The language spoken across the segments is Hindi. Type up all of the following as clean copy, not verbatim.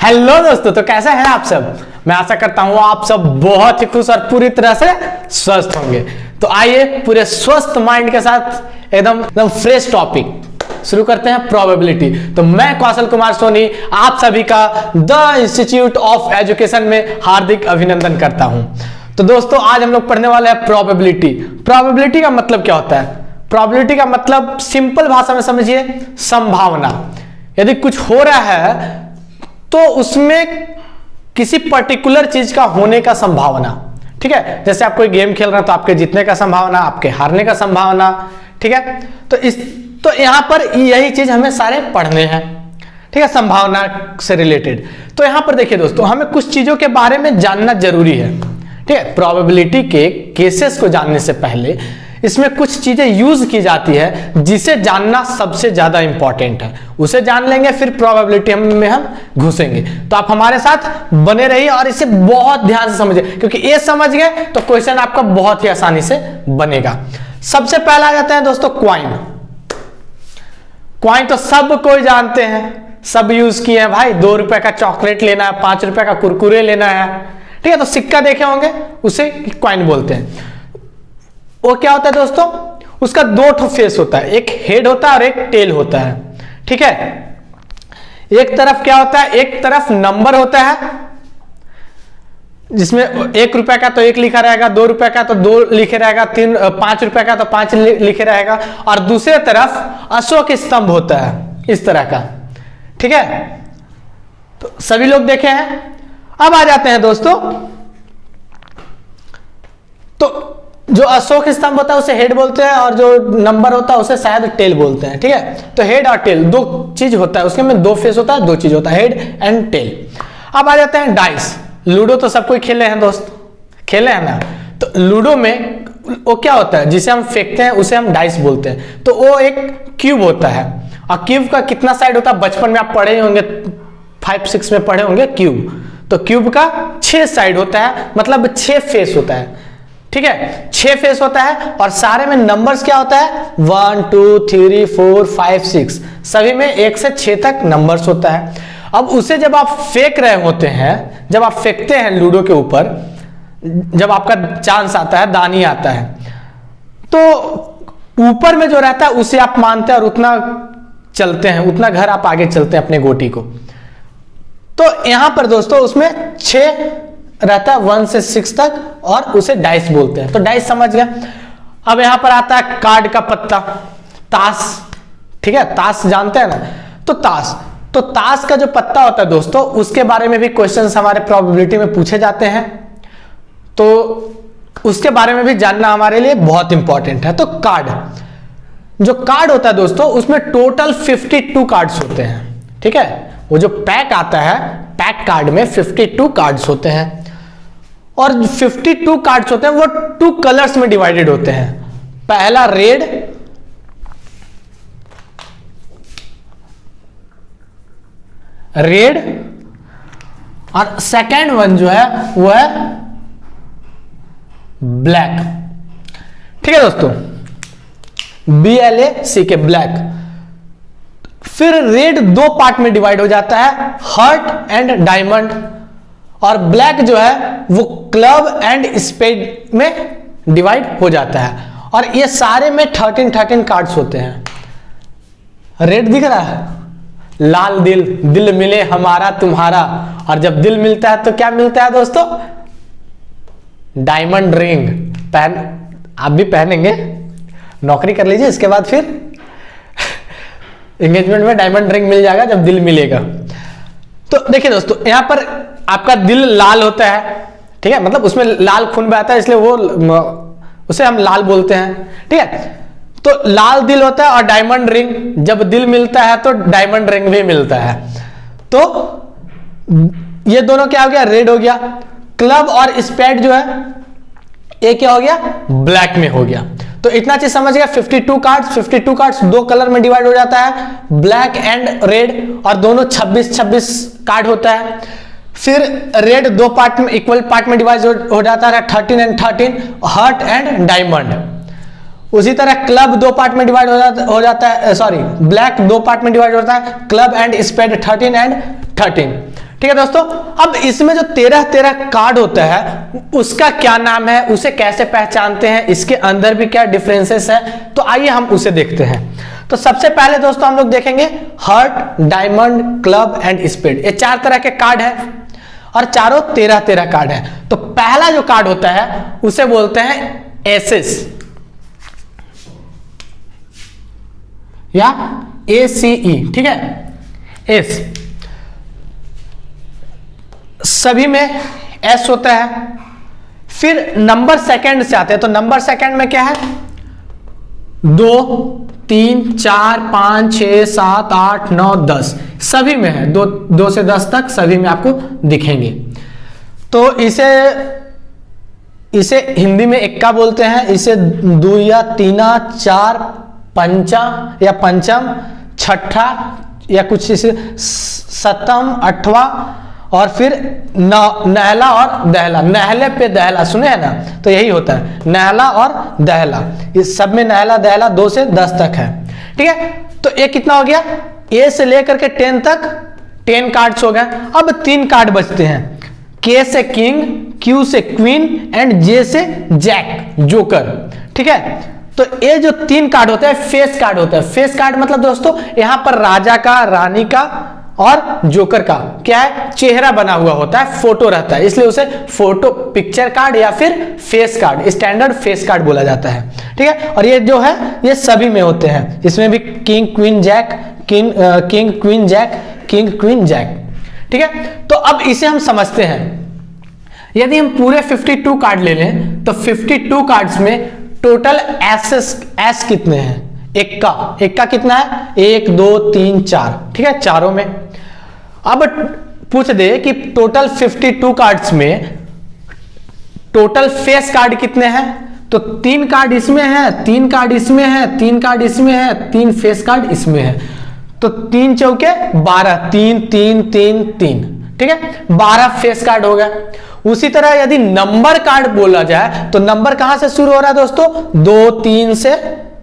हेलो दोस्तों, तो कैसे हैं आप सब। मैं आशा करता हूं आप सब बहुत ही खुश और पूरी तरह से स्वस्थ होंगे। तो आइए पूरे स्वस्थ माइंड के साथ एकदम फ्रेश टॉपिक शुरू करते हैं, प्रोबेबिलिटी। तो मैं कौशल कुमार सोनी आप सभी का द इंस्टीट्यूट ऑफ एजुकेशन में हार्दिक अभिनंदन करता हूं। तो दोस्तों आज हम लोग पढ़ने वाले हैं प्रोबेबिलिटी। प्रोबेबिलिटी का मतलब क्या होता है? प्रोबेबिलिटी का मतलब सिंपल भाषा में समझिए, संभावना। यदि कुछ हो रहा है तो उसमें किसी पर्टिकुलर चीज का होने का संभावना। ठीक है, जैसे आप कोई गेम खेल रहे हैं तो आपके जीतने का संभावना, आपके हारने का संभावना। ठीक है, तो यहां पर यही चीज हमें सारे पढ़ने हैं। ठीक है, संभावना से रिलेटेड। तो यहां पर देखिए दोस्तों, हमें कुछ चीजों के बारे में जानना जरूरी है। ठीक है, प्रोबेबिलिटी के केसेस को जानने से पहले इसमें कुछ चीजें यूज की जाती है जिसे जानना सबसे ज्यादा इंपॉर्टेंट है। उसे जान लेंगे फिर प्रोबेबिलिटी में हम घुसेंगे। तो आप हमारे साथ बने रहिए और इसे बहुत ध्यान से समझिए, क्योंकि ये समझ गए तो क्वेश्चन आपका बहुत ही आसानी से बनेगा। सबसे पहला आ जाता है दोस्तों क्वाइन। क्वाइन तो सब कोई जानते हैं, सब यूज किए हैं भाई। 2 रुपए का चॉकलेट लेना है, 5 रुपए का कुरकुरे लेना है। ठीक है, तो सिक्का देखे होंगे, उसे क्वाइन बोलते हैं। वो क्या होता है दोस्तों, उसका 2 ठो फेस होता है, एक हेड होता है और एक टेल होता है। ठीक है, एक तरफ क्या होता है, एक तरफ नंबर होता है जिसमें 1 रुपए का तो 1 लिखा रहेगा, 2 रुपए का तो 2 लिखे रहेगा, 5 रुपए का तो 5 लिखे रहेगा, और दूसरे तरफ अशोक स्तंभ होता है इस तरह का। ठीक है, तो सभी लोग देखे हैं। अब आ जाते हैं दोस्तों, तो जो अशोक स्तंभ होता है उसे हेड बोलते हैं और जो नंबर होता है उसे शायद टेल बोलते हैं। ठीक है, तो हेड और टेल 2 चीज होता है, उसके में 2 फेस होता है, 2 चीज होता है, हेड एंड टेल। अब आ जाते हैं डाइस। लूडो तो सब कोई खेले हैं दोस्त, खेले हैं ना। तो लूडो में वो क्या होता है, जिसे हम फेंकते हैं उसे हम डाइस बोलते हैं। तो वो एक क्यूब होता है, और क्यूब का कितना साइड होता है, बचपन में आप पढ़े होंगे, 5-6 में पढ़े होंगे क्यूब। तो क्यूब का 6 साइड होता है, मतलब 6 फेस होता है। ठीक है, 6 फेस होता है, और सारे में नंबर्स क्या होता है, 1 2 3 4 5 6, सभी में 1 से 6 तक नंबर्स होता है। अब उसे जब आप फेंक रहे होते हैं, जब आप फेंकते हैं लूडो के ऊपर, जब आपका चांस आता है, दानी आता है, तो ऊपर में जो रहता है उसे आप मानते हैं और उतना चलते हैं, उतना घर आप आगे चलते हैं अपने गोटी को। तो यहां पर दोस्तों उसमें 6 रहता है, 1 से 6 तक, और उसे डाइस बोलते हैं। तो डाइस समझ गया। अब यहां पर आता है कार्ड का पत्ता, ताश। ठीक है, ताश जानते हैं ना। तो ताश का जो पत्ता होता है दोस्तों, उसके बारे में भी क्वेश्चंस हमारे प्रोबेबिलिटी में पूछे जाते हैं, तो उसके बारे में भी जानना हमारे लिए बहुत इंपॉर्टेंट है। तो कार्ड, जो कार्ड होता है दोस्तों, उसमें टोटल 52 कार्ड्स होते हैं। ठीक है, वो जो पैक आता है, पैक कार्ड में 52 कार्ड्स होते हैं, और 52 कार्ड्स होते हैं वो 2 कलर्स में डिवाइडेड होते हैं। पहला रेड, और सेकेंड वन जो है वो है ब्लैक। ठीक है दोस्तों, BLACK, ब्लैक। फिर रेड 2 पार्ट में डिवाइड हो जाता है, हार्ट एंड डायमंड, और ब्लैक जो है वो क्लब एंड स्पेड में डिवाइड हो जाता है। और ये सारे में 13 कार्ड्स होते हैं। रेड दिख रहा है, लाल दिल, दिल मिले हमारा तुम्हारा, और जब दिल मिलता है तो क्या मिलता है दोस्तों, डायमंड रिंग। आप भी पहनेंगे, नौकरी कर लीजिए, इसके बाद फिर एंगेजमेंट में डायमंड रिंग मिल जाएगा जब दिल मिलेगा। तो देखिए दोस्तों, यहां पर आपका दिल लाल होता है। ठीक है, मतलब उसमें लाल खून बहता है, इसलिए उसे हम लाल बोलते हैं। ठीक है, तो लाल दिल होता है, और डायमंड रिंग, जब दिल मिलता है तो डायमंड रिंग भी मिलता है। तो ये दोनों क्या हो गया, रेड हो गया। क्लब और स्पेड जो है ये क्या हो गया, ब्लैक में हो गया। तो इतना चीज समझ गया। 52 कार्ड्स 2 कलर में डिवाइड हो जाता है, ब्लैक एंड रेड, और दोनों 26 कार्ड होता है। फिर रेड 2 पार्ट में, इक्वल पार्ट में डिवाइड हो जाता है, 13 एंड 13, हार्ट एंड डायमंड। उसी तरह क्लब 2 पार्ट में डिवाइड हो जाता है, सॉरी, ब्लैक 2 पार्ट में डिवाइड होता है, क्लब एंड स्पेड 13 एंड 13। ठीक है दोस्तों। अब इसमें जो 13 कार्ड होता है उसका क्या नाम है, उसे कैसे पहचानते हैं, इसके अंदर भी क्या डिफरेंसेस है, तो आइए हम उसे देखते हैं। तो सबसे पहले दोस्तों हम लोग देखेंगे heart, diamond, club and spade. ये 4 तरह के कार्ड है और चारों 13 कार्ड है। तो पहला जो कार्ड होता है उसे बोलते हैं एसेस या ACE, ठीक है, एस। सभी में एस होता है। फिर नंबर सेकंड से आते हैं, तो नंबर सेकंड में क्या है, 2, 3, 4, 5, 6, 7, 8, 9, 10 सभी में है। 2 से 10 तक सभी में आपको दिखेंगे। तो इसे हिंदी में एक्का बोलते हैं, इसे दुया, तीना, चार, पंचा या पंचम, छठा या कुछ इसे सतम, अठवा और फिर नहला और दहला। नहले पे दहला सुने हैं ना, तो यही होता है नहला और दहला। इस सब में नहला दहला 2 से 10 तक है, ठीक है। तो ये कितना हो गया, ए से लेकर के 10 तक 10 कार्ड्स हो गए। अब 3 कार्ड बचते हैं, के से किंग, क्यू से क्वीन एंड जे से जैक, जोकर, ठीक है। तो ये जो 3 कार्ड होते हैं फेस कार्ड होता है। फेस कार्ड मतलब दोस्तों यहां पर राजा का, रानी का और जोकर का क्या है, चेहरा बना हुआ होता है, फोटो रहता है, इसलिए उसे फोटो पिक्चर कार्ड या फिर face card, standard face card बोला जाता है, ठीक है। और ये जो है ये सभी में होते हैं, इसमें भी king queen jack, king queen jack, king queen jack, ठीक है। तो अब इसे हम समझते हैं। यदि हम पूरे 52 कार्ड ले लें तो 52 कार्ड्स में टोटल एस कितने हैं, एक्का कितना है, 1, 2, 3, 4, ठीक है, चारों में। अब पूछ दे कि टोटल 52 कार्ड्स में टोटल फेस कार्ड कितने हैं, तो 3 कार्ड इसमें है, 3 कार्ड इसमें है, 3 कार्ड इसमें है, 3 फेस कार्ड इसमें है। तो 3 चौके 12, 3, 3, 3, 3, ठीक है, 12 फेस कार्ड हो गया। उसी तरह यदि नंबर कार्ड बोला जाए तो नंबर कहां से शुरू हो रहा है दोस्तों, 2, 3 से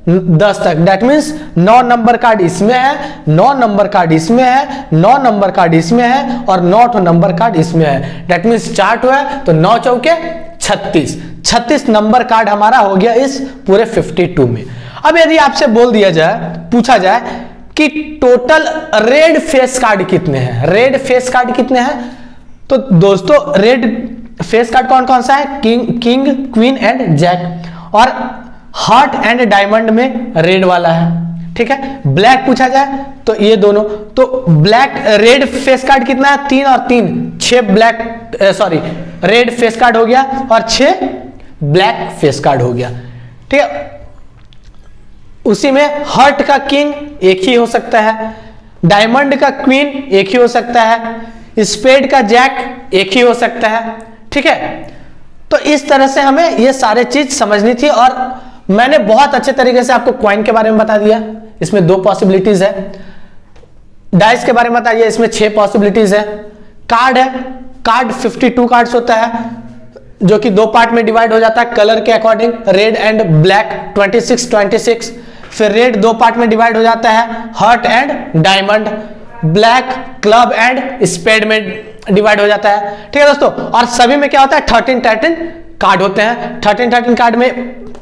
10 तक। दैट मीन्स 9 नंबर कार्ड इसमें है, 9 नंबर कार्ड इसमें है, 9 नंबर कार्ड इसमें है और 9 नंबर कार्ड इसमें है। दैट मीन्स 4 है तो 9 चौके 36 नंबर कार्ड हमारा हो गया इस पूरे 52 में। अब यदि आपसे बोल दिया जाए, पूछा जाए कि टोटल रेड फेस कार्ड कितने हैं, रेड फेस कार्ड कितने हैं, तो दोस्तों रेड फेस कार्ड कौन कौन सा है, किंग क्वीन एंड जैक, और हार्ट एंड डायमंड में रेड वाला है, ठीक है। ब्लैक पूछा जाए तो ये दोनों, तो ब्लैक रेड फेस कार्ड कितना है, 3 और 3, 6 ब्लैक रेड फेस कार्ड हो गया और 6 ब्लैक फेस कार्ड हो गया, ठीक है। उसी में हार्ट का किंग एक ही हो सकता है, डायमंड का क्वीन एक ही हो सकता है, स्पेड का जैक एक ही हो सकता है, ठीक है। तो इस तरह से हमें ये सारे चीज समझनी थी और मैंने बहुत अच्छे तरीके से आपको कॉइन के बारे में बता दिया, इसमें 2 पॉसिबिलिटीज है। डाइस के बारे में बता दिया, इसमें 6 पॉसिबिलिटीज है। कार्ड है, कार्ड 52 कार्ड्स होता है जो कि 2 पार्ट में डिवाइड हो जाता है कलर के अकॉर्डिंग, रेड एंड ब्लैक 26। फिर रेड 2 पार्ट में डिवाइड हो जाता है, heart and diamond, black club and spade में डिवाइड हो जाता है, ठीक है दोस्तों। और सभी में क्या होता है, 13 कार्ड होते हैं। 13 कार्ड में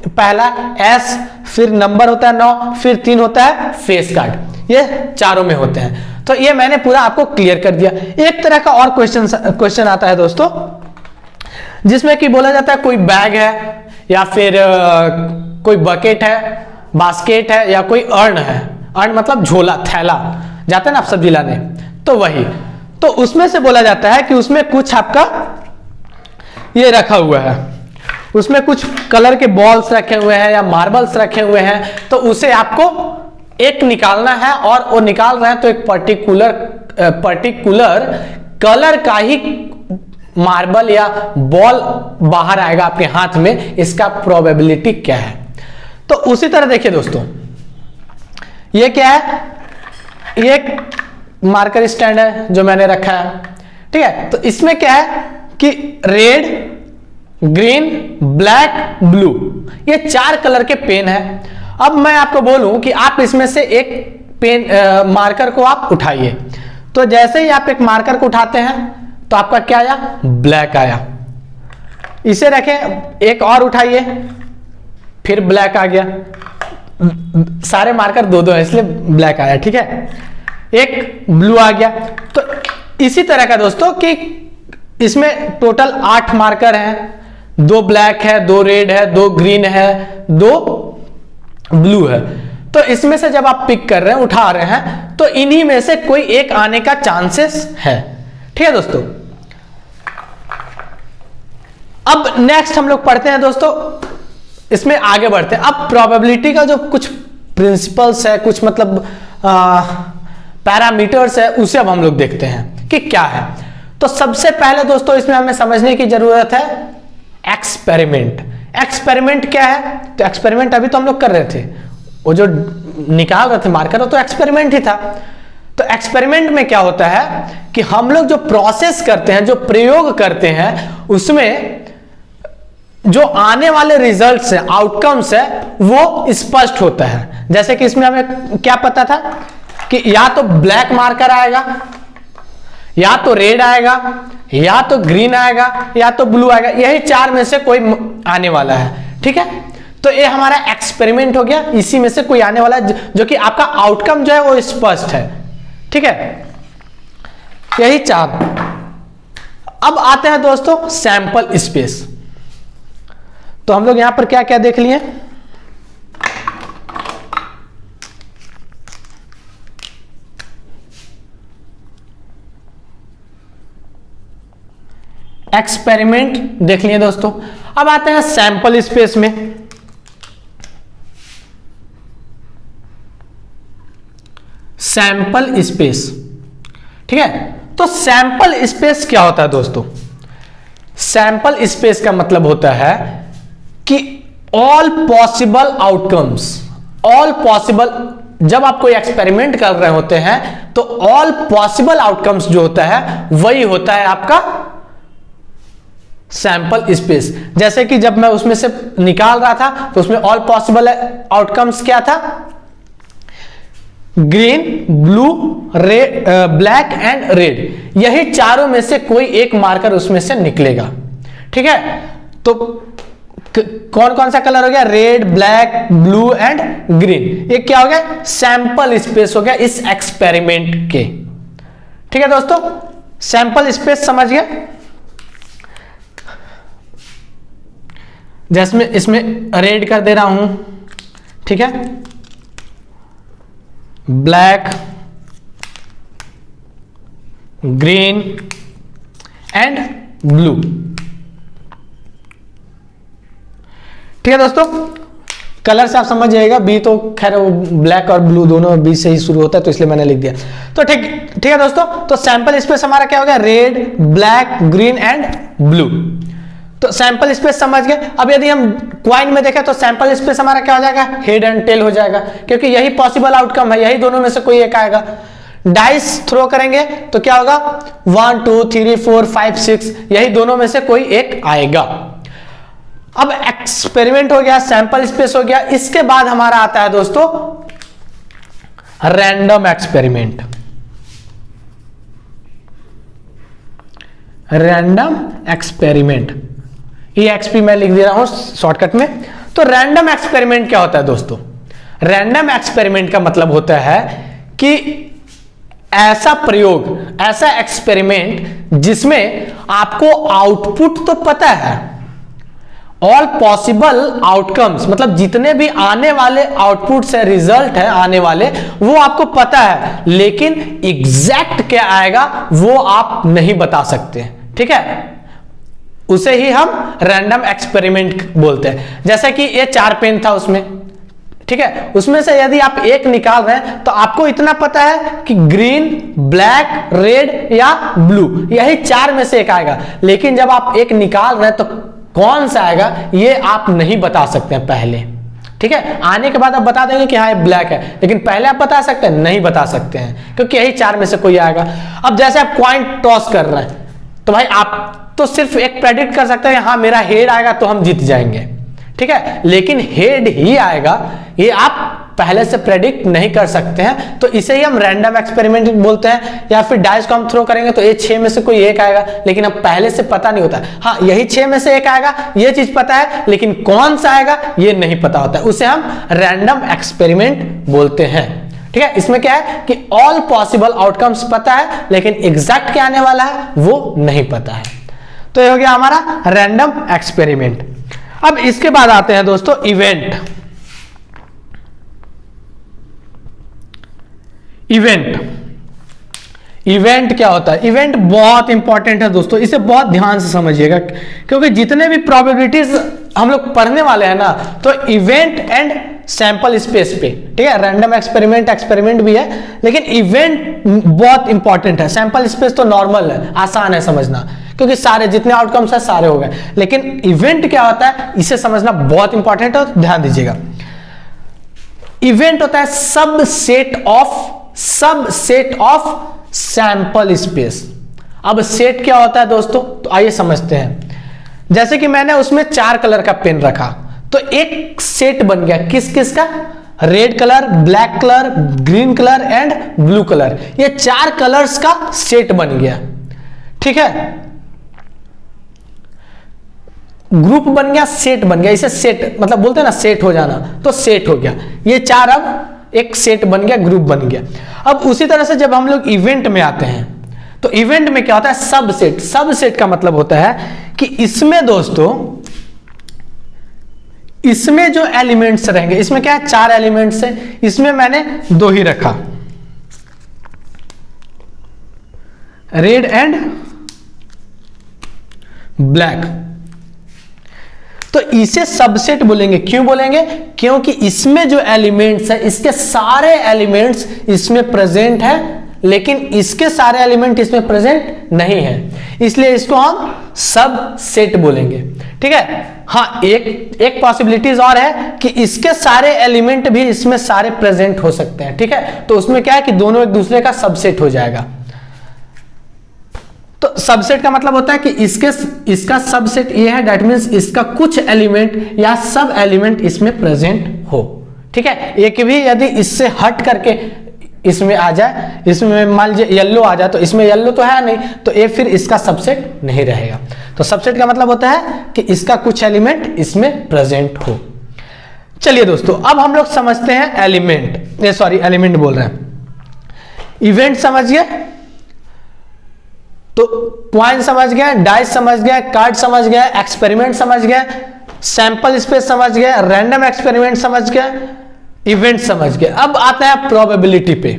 पहला एस, फिर नंबर होता है 9, फिर 3 होता है फेस कार्ड, ये चारों में होते हैं। तो ये मैंने पूरा आपको क्लियर कर दिया। एक तरह का और क्वेश्चन आता है दोस्तों, जिसमें कि बोला जाता है कोई बैग है या फिर कोई बकेट है, बास्केट है या कोई अर्न है। अर्न मतलब झोला, थैला, जाते हैं ना आप सब्जी लाने, तो वही। तो उसमें से बोला जाता है कि उसमें कुछ आपका ये रखा हुआ है, उसमें कुछ कलर के बॉल्स रखे हुए हैं या मार्बल्स रखे हुए हैं, तो उसे आपको एक निकालना है और वो निकाल रहे हैं तो एक पर्टिकुलर कलर का ही मार्बल या बॉल बाहर आएगा आपके हाथ में, इसका प्रोबेबिलिटी क्या है। तो उसी तरह देखिए दोस्तों, ये क्या है, ये मार्कर स्टैंड है जो मैंने रखा है, ठीक है। तो इसमें क्या है कि रेड, ग्रीन, ब्लैक, ब्लू, ये 4 कलर के पेन है। अब मैं आपको बोलूं कि आप इसमें से एक पेन मार्कर को आप उठाइए, तो जैसे ही आप एक मार्कर को उठाते हैं तो आपका क्या आया, ब्लैक आया। इसे रखें, एक और उठाइए, फिर ब्लैक आ गया। सारे मार्कर दो दो है इसलिए ब्लैक आया, ठीक है। एक ब्लू आ गया। तो इसी तरह का दोस्तों कि इसमें टोटल 8 मार्कर हैं, 2 ब्लैक है, 2 रेड है, 2 ग्रीन है, 2 ब्लू है। तो इसमें से जब आप पिक कर रहे हैं, उठा रहे हैं, तो इन्हीं में से कोई एक आने का चांसेस है, ठीक है दोस्तों। अब नेक्स्ट हम लोग पढ़ते हैं दोस्तों, इसमें आगे बढ़ते हैं। अब प्रोबेबिलिटी का जो कुछ प्रिंसिपल्स है, कुछ मतलब पैरामीटर्स है, उसे अब हम लोग देखते हैं कि क्या है। तो सबसे पहले दोस्तों इसमें हमें समझने की जरूरत है एक्सपेरिमेंट। एक्सपेरिमेंट क्या है? तो एक्सपेरिमेंट अभी तो हम लोग कर रहे थे, वो जो निकाल रहे थे मार्कर, तो एक्सपेरिमेंट ही था। तो एक्सपेरिमेंट में क्या होता है कि हम लोग जो प्रोसेस करते हैं, जो प्रयोग करते हैं, उसमें जो आने वाले रिजल्ट्स है, आउटकम्स है, वो स्पष्ट होता है। जैसे कि इसमें हमें क्या पता था कि या तो ब्लैक मार्कर आएगा, या तो रेड आएगा, या तो ग्रीन आएगा, या तो ब्लू आएगा। यही 4 में से कोई आने वाला है, ठीक है। तो ये हमारा एक्सपेरिमेंट हो गया, इसी में से कोई आने वाला है, जो कि आपका आउटकम जो है वो स्पष्ट है, ठीक है। यही 4। अब आते हैं दोस्तों सैंपल स्पेस। तो हम लोग यहां पर क्या क्या देख लिए, एक्सपेरिमेंट देख लिए दोस्तों। अब आते हैं सैंपल स्पेस में। सैंपल स्पेस, ठीक है। तो सैंपल स्पेस क्या होता है दोस्तों? सैंपल स्पेस का मतलब होता है कि all possible outcomes, all possible, जब आप कोई एक्सपेरिमेंट कर रहे होते हैं तो ऑल पॉसिबल आउटकम्स जो होता है वही होता है आपका सैंपल स्पेस। जैसे कि जब मैं उसमें से निकाल रहा था तो उसमें ऑल पॉसिबल आउटकम्स क्या था, green, blue, red, black and red. यही चारों में से कोई एक मार्कर उसमें से निकलेगा, ठीक है। तो कौन कौन सा कलर हो गया, red, black, blue and green. ये क्या हो गया, सैंपल स्पेस हो गया इस एक्सपेरिमेंट के, ठीक है दोस्तों। सैंपल स्पेस समझ गए। जैसे मैं इसमें रेड कर दे रहा हूं, ठीक है, ब्लैक, ग्रीन एंड ब्लू, ठीक है दोस्तों। कलर से आप समझ जाइएगा, बी तो खैर वो ब्लैक और ब्लू दोनों बी से ही शुरू होता है, तो इसलिए मैंने लिख दिया। तो ठीक है दोस्तों। तो सैंपल स्पेस हमारा क्या हो गया, red, black, green and blue. तो सैंपल स्पेस समझ गए। अब यदि हम क्वाइन में देखें तो सैंपल स्पेस हमारा क्या हो जाएगा, हेड एंड टेल हो जाएगा, क्योंकि यही पॉसिबल आउटकम है, यही दोनों में से कोई एक आएगा। डाइस थ्रो करेंगे तो क्या होगा, 1 2 3 4 5 6, यही दोनों में से कोई एक आएगा। अब एक्सपेरिमेंट हो गया, सैंपल स्पेस हो गया। इसके बाद हमारा आता है दोस्तों random experiment. Random experiment, EXP मैं लिख दे रहा हूं शॉर्टकट में। तो रैंडम एक्सपेरिमेंट क्या होता है दोस्तों? रैंडम एक्सपेरिमेंट का मतलब होता है कि ऐसा प्रयोग, ऐसा एक्सपेरिमेंट जिसमें आपको आउटपुट तो पता है, ऑल पॉसिबल आउटकम्स, मतलब जितने भी आने वाले आउटपुट्स है, रिजल्ट है आने वाले, वो आपको पता है, लेकिन एग्जैक्ट क्या आएगा वो आप नहीं बता सकते, ठीक है। उसे ही हम रैंडम एक्सपेरिमेंट बोलते हैं। जैसे कि ये 4 पेन था उसमें, ठीक है, उसमें से यदि आप एक निकाल रहे हैं तो आपको इतना पता है कि ग्रीन, ब्लैक, रेड या ब्लू, यही 4 में से एक आएगा। लेकिन जब आप एक निकाल रहे हैं तो कौन सा आएगा ये आप नहीं बता सकते हैं पहले, ठीक है। आने के बाद आप बता देंगे कि हाँ ये ब्लैक है, लेकिन पहले आप बता सकते हैं, नहीं बता सकते हैं, क्योंकि यही 4 में से कोई आएगा। अब जैसे आप कॉइन टॉस कर रहे हैं तो भाई आप तो सिर्फ एक प्रेडिक्ट कर सकते हैं, हाँ मेरा हेड आएगा तो हम जीत जाएंगे, ठीक है, लेकिन हेड ही आएगा ये आप पहले से प्रेडिक्ट नहीं कर सकते हैं, तो इसे ही हम रैंडम एक्सपेरिमेंट बोलते हैं। या फिर डाइस को हम थ्रो करेंगे तो ये 6 में से कोई एक आएगा, लेकिन अब पहले से पता नहीं होता। हाँ, यही 6 में से एक आएगा, ये चीज पता है, लेकिन कौन सा आएगा ये नहीं पता होता है, उसे हम रैंडम एक्सपेरिमेंट बोलते हैं। ठीक है, इसमें क्या है कि ऑल पॉसिबल आउटकम्स पता है, लेकिन एग्जैक्ट क्या आने वाला है वो नहीं पता है। तो ये हो गया हमारा रैंडम एक्सपेरिमेंट। अब इसके बाद आते हैं दोस्तों इवेंट। इवेंट क्या होता है? इवेंट बहुत इंपॉर्टेंट है दोस्तों, इसे बहुत ध्यान से समझिएगा, क्योंकि जितने भी प्रोबेबिलिटीज हम लोग पढ़ने वाले हैं ना, तो इवेंट एंड सैंपल स्पेस पे, ठीक है, रैंडम एक्सपेरिमेंट भी है, लेकिन इवेंट बहुत इंपॉर्टेंट है। सैंपल स्पेस तो नॉर्मल है, आसान है समझना, क्योंकि सारे जितने आउटकम्स है सारे हो गए, लेकिन इवेंट क्या होता है इसे समझना बहुत इंपॉर्टेंट है, तो ध्यान दीजिएगा। इवेंट होता है सबसेट ऑफ सैंपल स्पेस। अब सेट क्या होता है दोस्तों, तो आइए समझते हैं। जैसे कि मैंने उसमें 4 कलर का पेन रखा, तो एक सेट बन गया किस किस का? Red colour, black colour, green colour and blue colour. ये 4 कलर्स का सेट बन गया, ठीक है, ग्रुप बन गया, सेट बन गया। इसे सेट मतलब बोलते हैं ना, सेट हो जाना, तो सेट हो गया। ये 4 अब एक सेट बन गया, ग्रुप बन गया। अब उसी तरह से जब हम लोग इवेंट में आते हैं, तो इवेंट में क्या होता है? सबसेट का मतलब होता है कि इसमें दोस्तों, इसमें जो एलिमेंट्स रहेंगे, इसमें क्या है 4 एलिमेंट्स है, इसमें मैंने 2 ही रखा, रेड एंड ब्लैक, तो इसे सबसेट बोलेंगे। क्यों बोलेंगे? क्योंकि इसमें जो एलिमेंट्स है, इसके सारे एलिमेंट्स इसमें प्रेजेंट है, लेकिन इसके सारे एलिमेंट इसमें प्रेजेंट नहीं है, इसलिए इसको हम सबसेट बोलेंगे। ठीक है, हाँ, एक पॉसिबिलिटीज और है कि इसके सारे एलिमेंट भी इसमें सारे प्रेजेंट हो सकते हैं। ठीक है, तो उसमें क्या है कि दोनों एक दूसरे का सबसेट हो जाएगा। तो सबसेट का मतलब होता है कि इसका सबसेट ये है, दैट मींस इसका कुछ एलिमेंट या सब एलिमेंट इसमें प्रेजेंट हो। ठीक है, एक भी यदि इससे हट करके इसमें आ जाए, इसमें मान लीजिए येलो आ जाए, तो इसमें येलो तो है नहीं, तो ये फिर इसका सबसेट नहीं रहेगा। तो सबसेट का मतलब होता है कि इसका कुछ एलिमेंट इसमें प्रेजेंट हो। चलिए दोस्तों, अब हम लोग समझते हैं एलिमेंट बोल रहे हैं, इवेंट समझ गए, तो पॉइंट समझ गए, डाइस समझ गए, कार्ड समझ गए, एक्सपेरिमेंट समझ गए, सैंपल स्पेस समझ गए, रैंडम एक्सपेरिमेंट समझ गए, इवेंट समझ गए। अब आता है प्रोबेबिलिटी पे।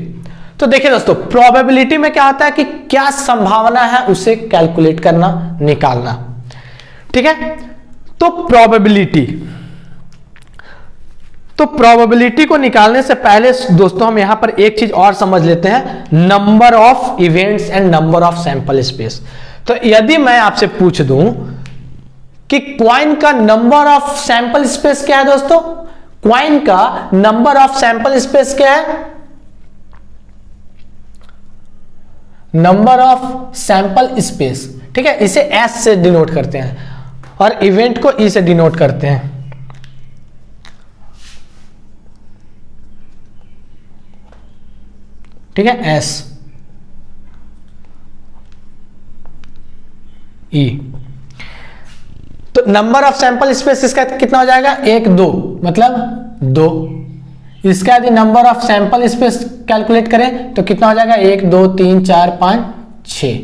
तो देखिए दोस्तों, प्रोबेबिलिटी में क्या होता है कि क्या संभावना है उसे कैलकुलेट करना, निकालना। ठीक है, तो प्रोबेबिलिटी को निकालने से पहले दोस्तों हम यहां पर एक चीज और समझ लेते हैं, number of events and number of sample space. तो यदि मैं आपसे पूछ दूं कि क्वाइन का नंबर ऑफ सैंपल स्पेस क्या है दोस्तों, क्वाइन का नंबर ऑफ सैंपल स्पेस क्या है? Number of sample space. ठीक है, इसे एस से डिनोट करते हैं और इवेंट को ई से डिनोट करते हैं। ठीक है, एस ई। तो नंबर ऑफ सैंपल स्पेस इसका कितना हो जाएगा? 1 2, मतलब 2। इसका यदि number of sample space calculate करें तो कितना हो जाएगा? 1 2 3 4 5 6।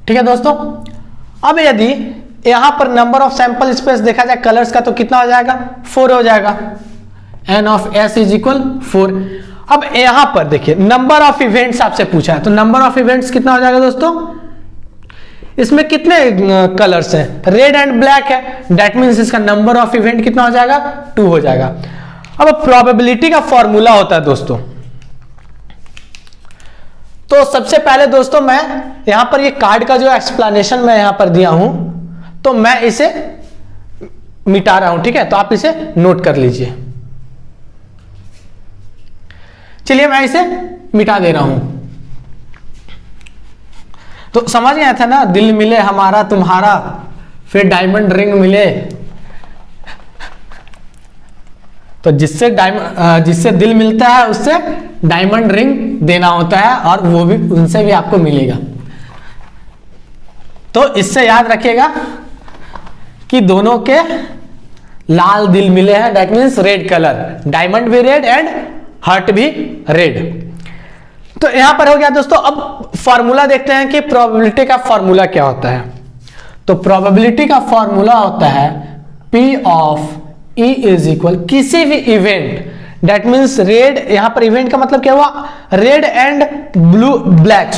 ठीक है दोस्तों, अब यदि यहां पर नंबर ऑफ सैंपल स्पेस देखा जाए कलर्स का, तो कितना हो जाएगा? 4 हो जाएगा। n of s is equal 4। अब यहां पर देखिए, नंबर ऑफ इवेंट्स आपसे पूछा है, तो नंबर ऑफ इवेंट्स कितना हो जाएगा दोस्तों? इसमें कितने कलर्स हैं? रेड एंड ब्लैक है, दैट मींस इसका नंबर ऑफ इवेंट कितना हो जाएगा? 2 हो जाएगा। अब प्रोबेबिलिटी का फॉर्मूला होता है दोस्तों, तो सबसे पहले दोस्तों मैं यहां पर ये कार्ड का जो एक्सप्लेनेशन मैं यहां पर दिया हूं, तो मैं इसे मिटा रहा हूं। ठीक है, तो आप इसे नोट कर लीजिए। चलिए मैं इसे मिटा दे रहा हूं। तो समझ गया था ना, दिल मिले हमारा तुम्हारा, फिर डायमंड रिंग मिले, तो जिससे दिल मिलता है उससे डायमंड रिंग देना होता है, और वो भी उनसे भी आपको मिलेगा। तो इससे याद रखिएगा कि दोनों के लाल दिल मिले हैं, that means red colour, diamond भी रेड एंड हार्ट भी रेड। तो यहां पर हो गया दोस्तों। अब फॉर्मूला देखते हैं कि प्रोबेबिलिटी का फॉर्मूला क्या होता है। तो प्रोबेबिलिटी का फॉर्मूला होता है P of E is equal किसी भी इवेंट, दैट मीन्स रेड, यहां पर इवेंट का मतलब क्या हुआ, red and black,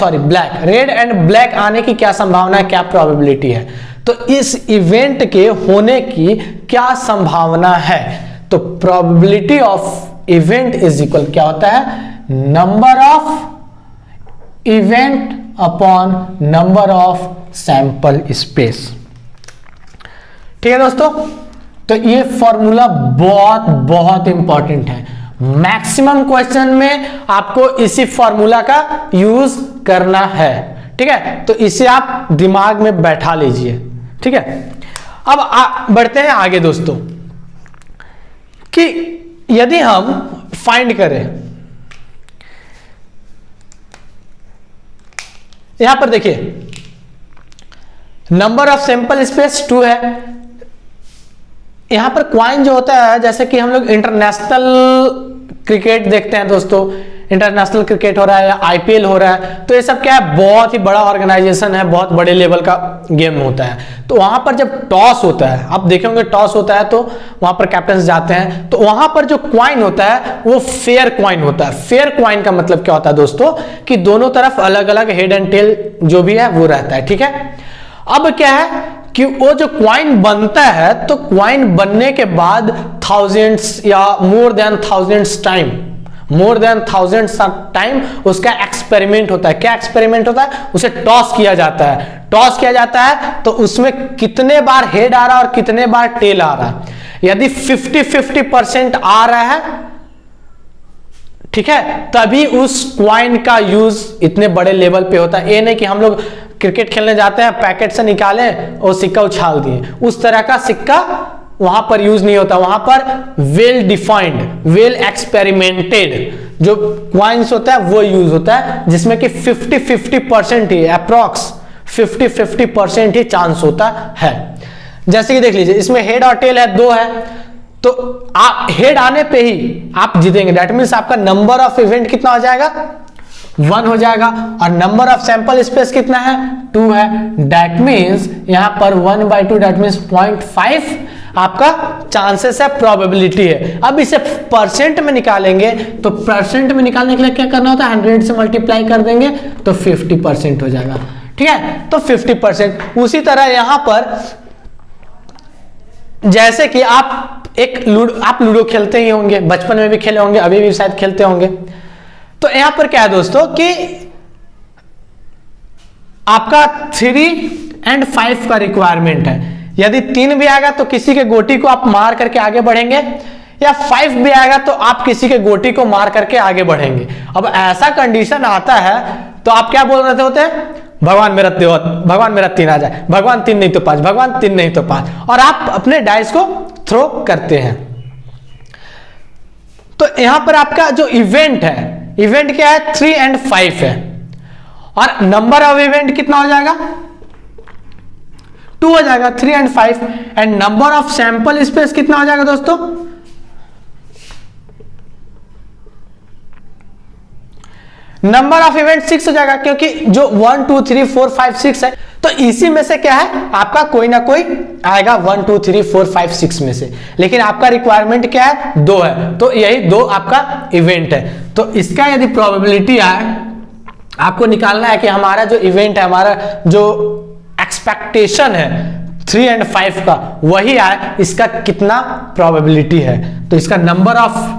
red and black आने की क्या संभावना है, क्या प्रोबेबिलिटी है। तो इस इवेंट के होने की क्या संभावना है। तो probability of event is equal क्या होता है, number of event upon number of sample space. ठीक है दोस्तों, तो ये फॉर्मूला बहुत बहुत इंपॉर्टेंट है। मैक्सिमम क्वेश्चन में आपको इसी फॉर्मूला का यूज करना है। ठीक है, तो इसे आप दिमाग में बैठा लीजिए। ठीक है, अब बढ़ते हैं आगे दोस्तों, कि यदि हम फाइंड करें, यहां पर देखिए नंबर ऑफ सैंपल स्पेस 2 है। यहां पर क्वाइन जो होता है, जैसे कि हम लोग इंटरनेशनल क्रिकेट देखते हैं दोस्तों, इंटरनेशनल क्रिकेट हो रहा है या IPL हो रहा है, तो ये सब क्या है, बहुत ही बड़ा ऑर्गेनाइजेशन है, बहुत बड़े लेवल का गेम होता है। तो वहां पर जब टॉस होता है, आप देखेंगे टॉस होता है तो वहां पर कैप्टन जाते हैं, तो वहां पर जो क्वाइन होता है वो फेयर क्वाइन होता है। फेयर क्वाइन का मतलब क्या होता है दोस्तों, कि दोनों तरफ अलग अलग हेड एंड टेल जो भी है वो रहता है। ठीक है, अब क्या है कि वो जो क्वाइन बनता है, तो क्वाइन बनने के बाद थाउजेंड्स या मोर देन थाउजेंड्स टाइम उसका एक्सपेरिमेंट होता है। क्या एक्सपेरिमेंट होता है, उसे टॉस किया जाता है। टॉस किया जाता है तो उसमें कितने बार हेड आ रहा है और कितने बार टेल आ रहा है। यदि 50-50% आ रहा है, ठीक है, तभी उस क्वाइन का यूज इतने बड़े लेवल पे होता है। ये नहीं कि हम लोग क्रिकेट खेलने जाते हैं, पैकेट से निकाले और सिक्का उछाल दिए, उस तरह का सिक्का वहां पर यूज नहीं होता। वहां पर वेल डिफाइंड, वेल एक्सपेरिमेंटेड जो क्वाइंस होता है वो यूज होता है, जिसमें कि 50-50% ही, अप्रॉक्स 50-50% ही चांस होता है। जैसे कि देख लीजिए, इसमें हेड और टेल है, 2 है, तो आप हेड आने पे ही आप जीतेंगे। दैट मीन्स आपका नंबर ऑफ इवेंट कितना हो जाएगा, 1 हो जाएगा, और नंबर ऑफ सैंपल स्पेस कितना है, 2 है। दैट मीन्स यहां पर 1/2, दैट मीन्स 0.5 आपका चांसेस है, प्रोबेबिलिटी है। अब इसे परसेंट में निकालेंगे, तो परसेंट में निकालने के लिए क्या करना होता है, 100 से मल्टीप्लाई कर देंगे तो 50% हो जाएगा। ठीक है, तो 50%। उसी तरह यहां पर जैसे कि आप लूडो खेलते ही होंगे, बचपन में भी खेले होंगे, अभी भी शायद खेलते होंगे। तो यहां पर क्या है दोस्तों कि आपका 3 और 5 का रिक्वायरमेंट है। यदि 3 भी आएगा तो किसी के गोटी को आप मार करके आगे बढ़ेंगे, या 5 भी आएगा तो आप किसी के गोटी को मार करके आगे बढ़ेंगे। अब ऐसा कंडीशन आता है तो आप क्या बोल रहे होते हैं, भगवान मेरा 3 आ जाए, भगवान 3 नहीं तो 5, भगवान 3 नहीं तो 5, और आप अपने डाइस को थ्रो करते हैं। तो यहां पर आपका जो इवेंट है, इवेंट क्या है, 3 और 5 है, और नंबर ऑफ इवेंट कितना हो जाएगा, 2 हो जाएगा, 3 और 5। And number of sample space कितना हो जाएगा दोस्तों, नंबर ऑफ इवेंट 6 हो जाएगा, क्योंकि जो 1 2 3 4 5 6 है, तो इसी में से क्या है, आपका कोई ना कोई आएगा 1 2 3 4 5 6 में से। लेकिन आपका रिक्वायरमेंट क्या है, 2 है, तो यही 2 आपका इवेंट है। तो इसका यदि प्रोबेबिलिटी है, आपको निकालना है कि हमारा जो इवेंट है, हमारा जो एक्सपेक्टेशन है 3 और 5 का, वही आए, इसका कितना प्रोबेबिलिटी है। तो इसका नंबर ऑफ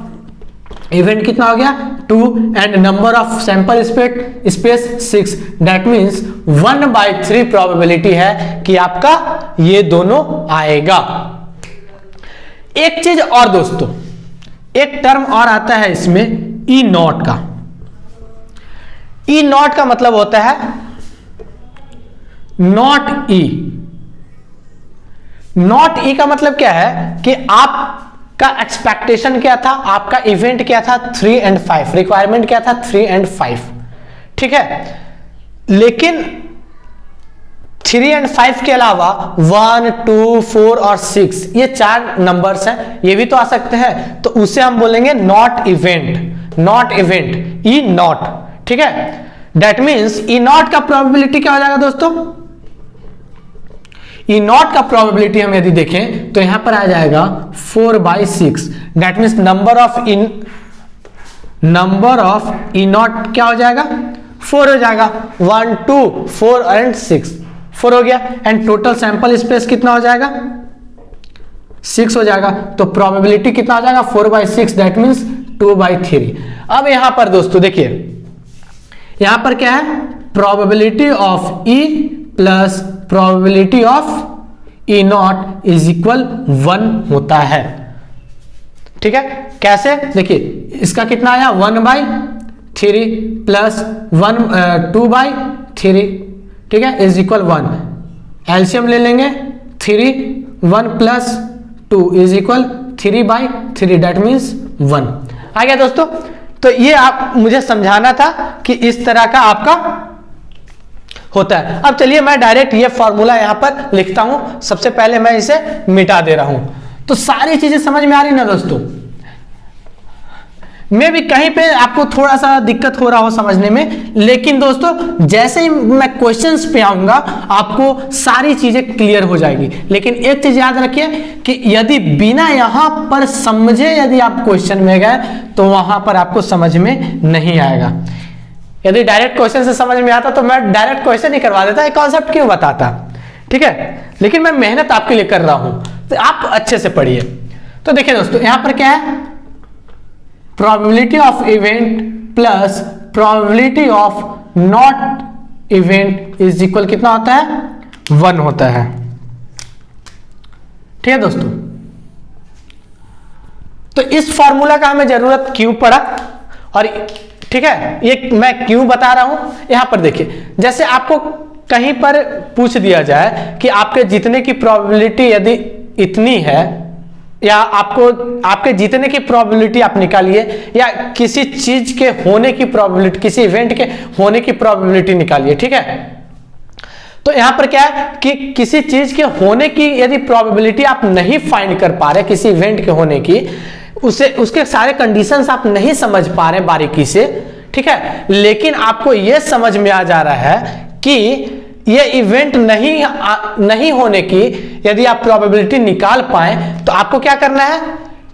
इवेंट कितना हो गया, 2, and number of sample space 6। That means 1/3 probability है कि आपका ये दोनों आएगा। एक चीज और दोस्तों, एक टर्म और आता है इसमें, E0 का। E0 का मतलब होता है नॉट E। नॉट E का मतलब क्या है कि आप का एक्सपेक्टेशन क्या था, आपका इवेंट क्या था 3 and 5, रिक्वायरमेंट क्या था 3 and 5, ठीक है। लेकिन 3 and 5 के अलावा 1, 2, 4 और 6 ये 4 नंबर्स हैं, ये भी तो आ सकते हैं, तो उसे हम बोलेंगे not event, not event, E not, ठीक है। दैट मीन्स ई नॉट का प्रोबेबिलिटी क्या हो जाएगा दोस्तों, ई नॉट का प्रोबेबिलिटी हम यदि देखें तो यहां पर आ जाएगा 4/6। That means number of E not क्या हो जाएगा 4 हो जाएगा, 1, 2, 4 एंड 6, 4 हो गया। एंड टोटल सैंपल स्पेस कितना हो जाएगा 6 हो जाएगा, तो प्रोबेबिलिटी कितना हो जाएगा 4/6, दैट मीन्स 2/3। अब यहां पर दोस्तों देखिए, यहां पर क्या है, probability of E plus probability of E not is equal 1 होता है, ठीक है। कैसे, देखिए इसका कितना आया 1/3 प्लस 2/3, ठीक है, इज इक्वल 1। एलसीएम ले लेंगे 3, 1 plus 2 is equal 3/3, that means 1 आ गया दोस्तों। तो ये आप मुझे समझाना था कि इस तरह का आपका होता है। अब चलिए मैं डायरेक्ट ये फॉर्मूला यहां पर लिखता हूं, सबसे पहले मैं इसे मिटा दे रहा हूं, तो सारी चीजें समझ में आ रही ना दोस्तों। मैं भी कहीं पे आपको थोड़ा सा दिक्कत हो रहा हो समझने में, लेकिन दोस्तों जैसे ही मैं क्वेश्चंस पे आऊंगा आपको सारी चीजें क्लियर हो जाएगी। लेकिन एक चीज याद रखिए कि यदि बिना यहां पर समझे यदि आप क्वेश्चन में गए तो वहां पर आपको समझ में नहीं आएगा। यदि डायरेक्ट क्वेश्चन से समझ में आता तो मैं डायरेक्ट क्वेश्चन ही करवा देता, कॉन्सेप्ट क्यों बताता, ठीक है। लेकिन मैं मेहनत आपके लिए कर रहा हूं, तो आप अच्छे से पढ़िए। तो देखिए दोस्तों यहां पर क्या है, probability of event plus probability of not event is equal कितना होता है 1 होता है, ठीक है दोस्तों। तो इस फॉर्मूला का हमें जरूरत क्यों पड़ा, और ठीक है ये मैं क्यों बता रहा हूं। यहां पर देखिए, जैसे आपको कहीं पर पूछ दिया जाए कि आपके जीतने की प्रोबेबिलिटी यदि इतनी है, या आपको आपके जीतने की प्रोबेबिलिटी आप निकालिए, या किसी चीज के होने की प्रोबेबिलिटी, किसी इवेंट के होने की प्रोबेबिलिटी निकालिए, ठीक है। तो यहां पर क्या है कि किसी चीज के होने की यदि प्रोबेबिलिटी आप नहीं फाइंड कर पा रहे, किसी इवेंट के होने की, उसके सारे कंडीशंस आप नहीं समझ पा रहे बारीकी से, ठीक है। लेकिन आपको यह समझ में आ जा रहा है कि ये इवेंट नहीं होने की यदि आप प्रोबेबिलिटी निकाल पाए, तो आपको क्या करना है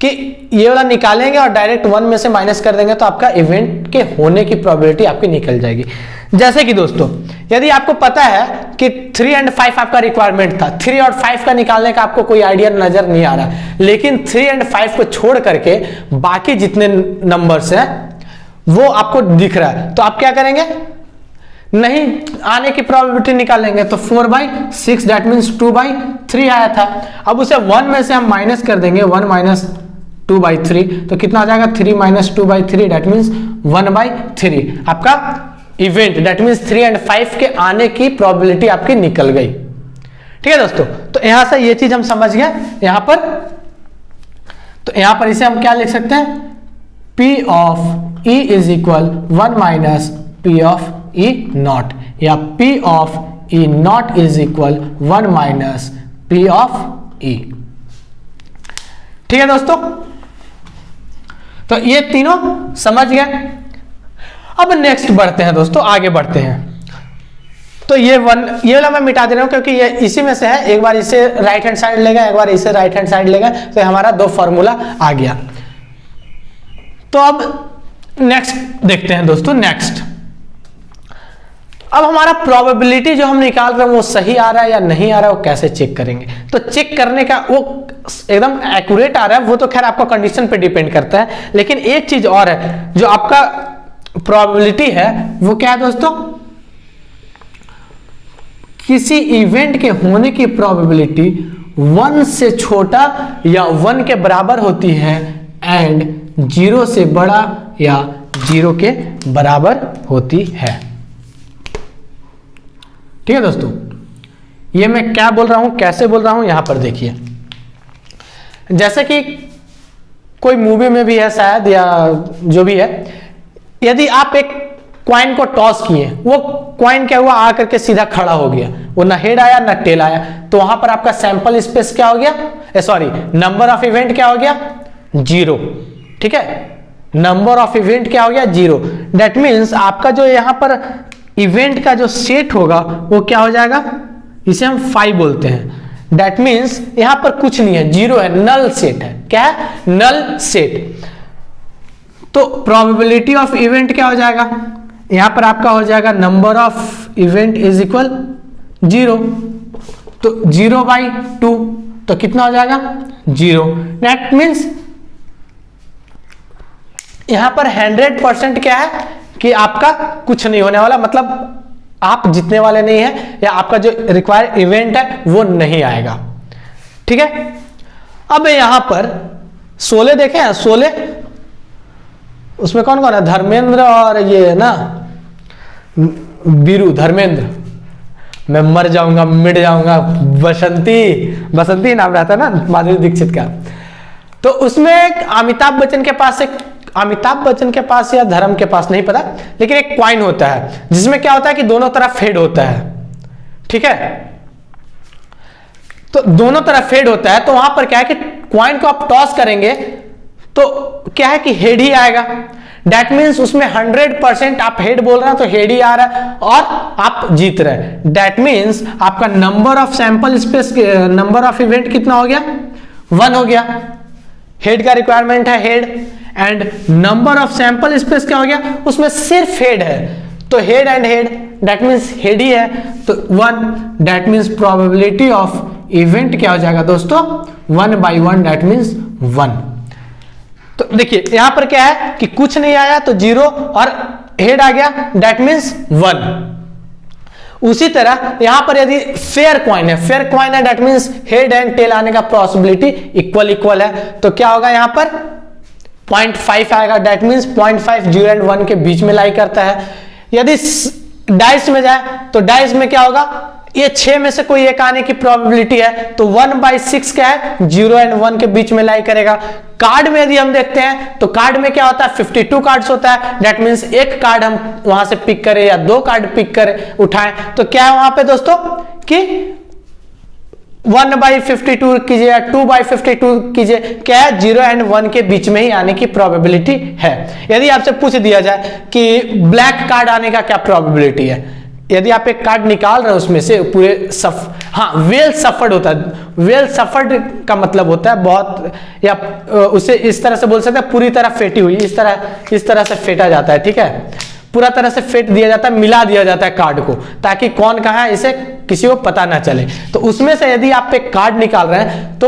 कि ये वाला निकालेंगे और डायरेक्ट 1 में से माइनस कर देंगे, तो आपका इवेंट के होने की प्रोबेबिलिटी आपकी निकल जाएगी। जैसे कि दोस्तों यदि आपको पता है कि 3 and 5 आपका रिक्वायरमेंट था, 3 और 5 का निकालने का आपको कोई आइडिया नजर नहीं आ रहा, लेकिन 3 and 5 को छोड़ करके बाकी जितने नंबर्स हैं वो आपको दिख रहा है, तो आप क्या करेंगे, नहीं आने की प्रोबेबिलिटी निकालेंगे। तो 4/6 दैट मीन्स 2/3 आया था। अब उसे 1 में से हम माइनस कर देंगे, 1 माइनस 2/3, तो कितना आ जाएगा 3 माइनस 2/3 दैट मीन्स 1/3। आपका इवेंट दैट मीन्स 3 and 5 के आने की प्रोबेबिलिटी आपकी निकल गई, ठीक है दोस्तों। तो यहां से ये चीज हम समझ गए यहां पर। तो यहां पर इसे हम क्या लिख सकते हैं, P of E is equal 1 minus P of E not, या P of E not is equal 1 minus P of E, ठीक है दोस्तों। तो ये तीनों समझ गए। अब नेक्स्ट बढ़ते हैं दोस्तों, आगे बढ़ते हैं। तो ये वाला मैं मिटा दे रहा हूं क्योंकि ये इसी में से है, एक बार इसे राइट हैंड साइड लेगा, एक बार इसे राइट हैंड साइड लेगा, तो हमारा 2 फॉर्मूला आ गया। तो अब नेक्स्ट देखते हैं दोस्तों। नेक्स्ट अब हमारा प्रोबेबिलिटी जो हम निकाल रहे हैं वो सही आ रहा है या नहीं आ रहा है, वो कैसे चेक करेंगे। तो चेक करने का वो एकदम एक्यूरेट आ रहा है वो तो खैर आपका कंडीशन पे डिपेंड करता है, लेकिन एक चीज और है, जो आपका प्रोबेबिलिटी है वो क्या है दोस्तों, किसी इवेंट के होने की प्रोबेबिलिटी 1 से छोटा या 1 के बराबर होती है एंड 0 से बड़ा या 0 के बराबर होती है, ठीक है दोस्तों। ये मैं क्या बोल रहा हूं, कैसे बोल रहा हूं, यहां पर देखिए। जैसे कि कोई मूवी में भी है शायद, या जो भी है, यदि आप एक क्वाइन को टॉस किए, वो क्वाइन क्या हुआ, आकर के सीधा खड़ा हो गया, वो ना हेड आया ना टेल आया, तो वहां पर आपका सैंपल स्पेस क्या हो गया, सॉरी, नंबर ऑफ इवेंट क्या हो गया, 0। ठीक है, नंबर ऑफ इवेंट क्या हो गया, 0। दैट मीन्स आपका जो यहां पर इवेंट का जो सेट होगा वो क्या हो जाएगा, इसे हम 5 बोलते हैं। दैट मीन्स यहां पर कुछ नहीं है, 0 है, नल सेट है। क्या है, नल सेट। तो प्रोबेबिलिटी ऑफ इवेंट क्या हो जाएगा, यहां पर आपका हो जाएगा number of event is equal 0, तो 0/2, तो कितना हो जाएगा, 0। दैट मीन्स यहां पर 100% क्या है कि आपका कुछ नहीं होने वाला, मतलब आप जीतने वाले नहीं है, या आपका जो रिक्वायर्ड इवेंट है वो नहीं आएगा। ठीक है, अब यहां पर 16 देखें, 16 उसमें कौन कौन है, धर्मेंद्र और ये ना बीरू, धर्मेंद्र, मैं मर जाऊंगा, मिट जाऊंगा, बसंती नाम रहता है ना माधुरी दीक्षित का। तो उसमें अमिताभ बच्चन के पास या धर्म के पास नहीं पता, लेकिन एक क्वाइन होता है जिसमें क्या होता है कि दोनों तरफ हेड होता है। ठीक है, तो दोनों तरफ हेड होता है, तो वहां पर क्या है कि क्वाइन को आप टॉस करेंगे तो क्या है कि हेड ही आएगा। दैट मीन्स उसमें 100% आप हेड बोल रहे हैं तो हेड ही आ रहा है और आप जीत रहे हैं। दैट मीन्स आपका number of sample space, number of event कितना हो गया, 1 हो गया। हेड का रिक्वायरमेंट है head, and number of sample space क्या हो गया, उसमें सिर्फ हेड है, तो head and head, that means head ही है, तो 1। That means probability of event क्या हो जाएगा दोस्तों, 1/1, दैट मीन्स 1। तो देखिए यहां पर क्या है कि कुछ नहीं आया तो 0 और हेड आ गया, दैट मीन्स 1। उसी तरह यहां पर यदि फेयर क्वाइन है, that means head and tail आने का पॉसिबिलिटी इक्वल है, तो क्या होगा यहां पर 0.5 आएगा। दैट मीन्स 0.5 0 एंड 1 के बीच में लाई करता है। यदि डाइस में जाए तो डाइस में क्या होगा, ये 6 में से कोई एक आने की प्रोबेबिलिटी है, तो 1/6 क्या है, 0 एंड 1 के बीच में लाई करेगा। कार्ड में यदि हम देखते हैं तो कार्ड में क्या होता है, 52 कार्ड्स होता है। दैट मीन्स एक कार्ड हम वहां से पिक करें या 2 कार्ड पिक करें, उठाएं, तो क्या है वहां पे दोस्तों कि 1/52 कीजिए या 2/52 कीजिए, क्या है, 0 एंड 1 के बीच में ही आने की प्रोबेबिलिटी है। यदि आपसे पूछ दिया जाए कि ब्लैक कार्ड आने का क्या प्रोबेबिलिटी है, यदि आप एक कार्ड निकाल रहे हो उसमें से पूरे वेल सफर्ड होता है। वेल सफर्ड का मतलब होता है बहुत, या उसे इस तरह से बोल सकते हैं पूरी तरह फेटी हुई, इस तरह से फेटा जाता है। ठीक है, पूरा तरह से फेट दिया जाता है, मिला दिया जाता है कार्ड को, ताकि कौन कहाँ है इसे किसी को पता ना चले। तो उसमें से यदि आप एक कार्ड निकाल रहे हैं तो